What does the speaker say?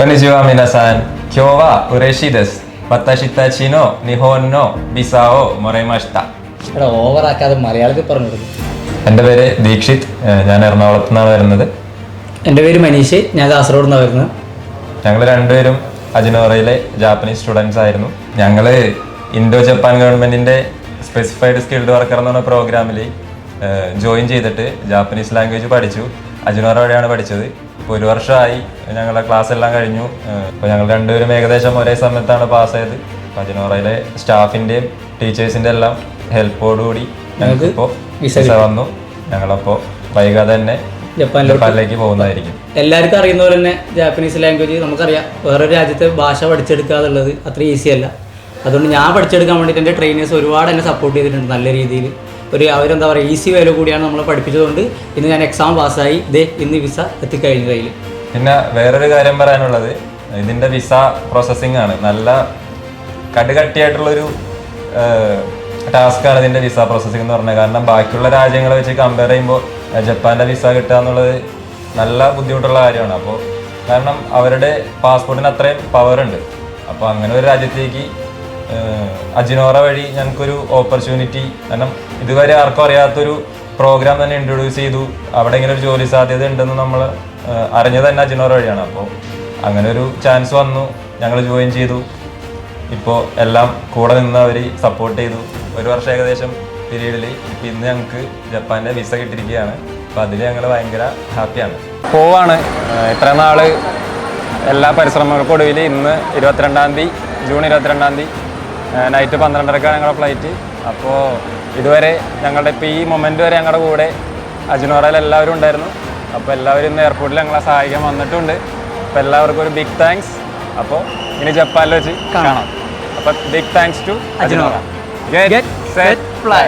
こんにちは皆さん。今日は嬉しいです。私たちの日本のビザをもらいました。എടാ ഓവറാക്കാതെ മലയാളത്തിൽ പറഞ്ഞു കൊടുക്കും. എൻ്റെ പേര് ദീക്ഷിത്, ഞാൻ എറണാകുളത്ത് നിന്നാണ് വരുന്നത്. എൻ്റെ പേര് മനീഷ്, ഞാൻ കാസർഗോഡ് നിന്നാണ് വരുന്നത്. ഞങ്ങൾ രണ്ടുപേരും അജിനോറയിലെ ജാപ്പനീസ് സ്റ്റുഡൻസ് ആയിരുന്നു. ഞങ്ങൾ ഇൻഡോ ജപ്പാൻ ഗവൺമെൻറ്റിൻ്റെ സ്പെസിഫൈഡ് സ്കിൽഡ് വർക്കർ എന്ന് പറഞ്ഞ പ്രോഗ്രാമിൽ ജോയിൻ ചെയ്തിട്ട് ജാപ്പനീസ് ലാംഗ്വേജ് പഠിച്ചു. അജിനോറ വഴിയാണ് പഠിച്ചത്. ഇപ്പോൾ 1 വർഷമായി ഞങ്ങളുടെ ക്ലാസ് എല്ലാം കഴിഞ്ഞു. ഇപ്പോൾ ഞങ്ങൾ രണ്ടുപേരും ഏകദേശം ഒരേ സമയത്താണ് പാസ്സായത്. അജിനോറയിലെ സ്റ്റാഫിൻ്റെയും ടീച്ചേഴ്സിൻ്റെ എല്ലാം ഹെൽപ്പോടുകൂടി ഞങ്ങൾക്കിപ്പോൾ വിസ വന്നു. ഞങ്ങളപ്പോൾ വൈകാതെ തന്നെ ജപ്പാനിലേക്ക് പോകുന്നതായിരിക്കും. എല്ലാവർക്കും അറിയുന്ന പോലെ തന്നെ ജാപ്പനീസ് ലാംഗ്വേജ് നമുക്കറിയാം. വേറൊരു രാജ്യത്തെ ഭാഷ പഠിച്ചെടുക്കുക എന്നുള്ളത് അത്ര ഈസി അല്ല. അതുകൊണ്ട് ഞാൻ പഠിച്ചെടുക്കാൻ വേണ്ടിയിട്ട് എൻ്റെ ട്രെയിനേഴ്സ് ഒരുപാട് എന്നെ സപ്പോർട്ട് ചെയ്തിട്ടുണ്ട്. നല്ല രീതിയിൽ അവരെന്താ പറയുക, ഈസി വേല കൂടിയാണ് നമ്മളെ പഠിപ്പിച്ചതുകൊണ്ട് ഇന്ന് ഞാൻ എക്സാം പാസ്സായി. ഇന്ന് വിസ എത്തിക്കഴിഞ്ഞു കയ്യിൽ. പിന്നെ വേറൊരു കാര്യം പറയാനുള്ളത്, ഇതിൻ്റെ വിസ പ്രോസസ്സിംഗ് ആണ്. നല്ല കടുകട്ടിയായിട്ടുള്ളൊരു ടാസ്ക്കാണ് ഇതിൻ്റെ വിസ പ്രോസസ്സിംഗ് എന്ന് പറഞ്ഞത്. കാരണം ബാക്കിയുള്ള രാജ്യങ്ങളെ വെച്ച് കമ്പയർ ചെയ്യുമ്പോൾ ജപ്പാൻ്റെ വിസ കിട്ടുക എന്നുള്ളത് നല്ല ബുദ്ധിമുട്ടുള്ള കാര്യമാണ്. അപ്പോൾ കാരണം അവരുടെ പാസ്പോർട്ടിന് അത്രയും പവറുണ്ട്. അപ്പോൾ അങ്ങനെ ഒരു രാജ്യത്തേക്ക് അജിനോറ വഴി ഞങ്ങൾക്കൊരു ഓപ്പർച്യൂണിറ്റി, കാരണം ഇതുവരെ ആർക്കും അറിയാത്തൊരു പ്രോഗ്രാം തന്നെ ഇൻട്രൊഡ്യൂസ് ചെയ്തു. അവിടെ ഇങ്ങനെ ഒരു ജോലി സാധ്യത ഉണ്ടെന്ന് നമ്മൾ അറിഞ്ഞത് തന്നെ അജിനോറ വഴിയാണ്. അപ്പോൾ അങ്ങനെ ഒരു ചാൻസ് വന്നു, ഞങ്ങൾ ജോയിൻ ചെയ്തു. ഇപ്പോൾ എല്ലാം കൂടെ നിന്ന് അവർ സപ്പോർട്ട് ചെയ്തു. 1 വർഷം ഏകദേശം പീരീഡിൽ ഇപ്പോൾ ഇന്ന് ഞങ്ങൾക്ക് ജപ്പാൻ്റെ വിസ കിട്ടിയിരിക്കുകയാണ്. അപ്പോൾ അതിൽ ഞങ്ങൾ ഭയങ്കര ഹാപ്പിയാണ്. പോവാണ്. ഇത്ര നാൾ എല്ലാ പരിശ്രമങ്ങൾക്കൊടുവിൽ ഇന്ന് 22-ാം തീയതി, ജൂൺ 22-ാം തീയതി നൈറ്റ് 12:30ക്കാണ് ഞങ്ങളുടെ ഫ്ലൈറ്റ്. അപ്പോൾ ഇതുവരെ ഞങ്ങളുടെ ഇപ്പോൾ ഈ മൊമെൻ്റ് വരെ ഞങ്ങളുടെ കൂടെ അജിനോറയിൽ എല്ലാവരും ഉണ്ടായിരുന്നു. അപ്പോൾ എല്ലാവരും ഇന്ന് എയർപോർട്ടിൽ ഞങ്ങളെ സഹായിക്കാൻ വന്നിട്ടുണ്ട്. അപ്പോൾ എല്ലാവർക്കും ഒരു ബിഗ് താങ്ക്സ്. അപ്പോൾ ഇനി ജപ്പാനിൽ വെച്ച് കാണാം. അപ്പോൾ ബിഗ് താങ്ക്സ് ടു അജിനോറ. Get set fly.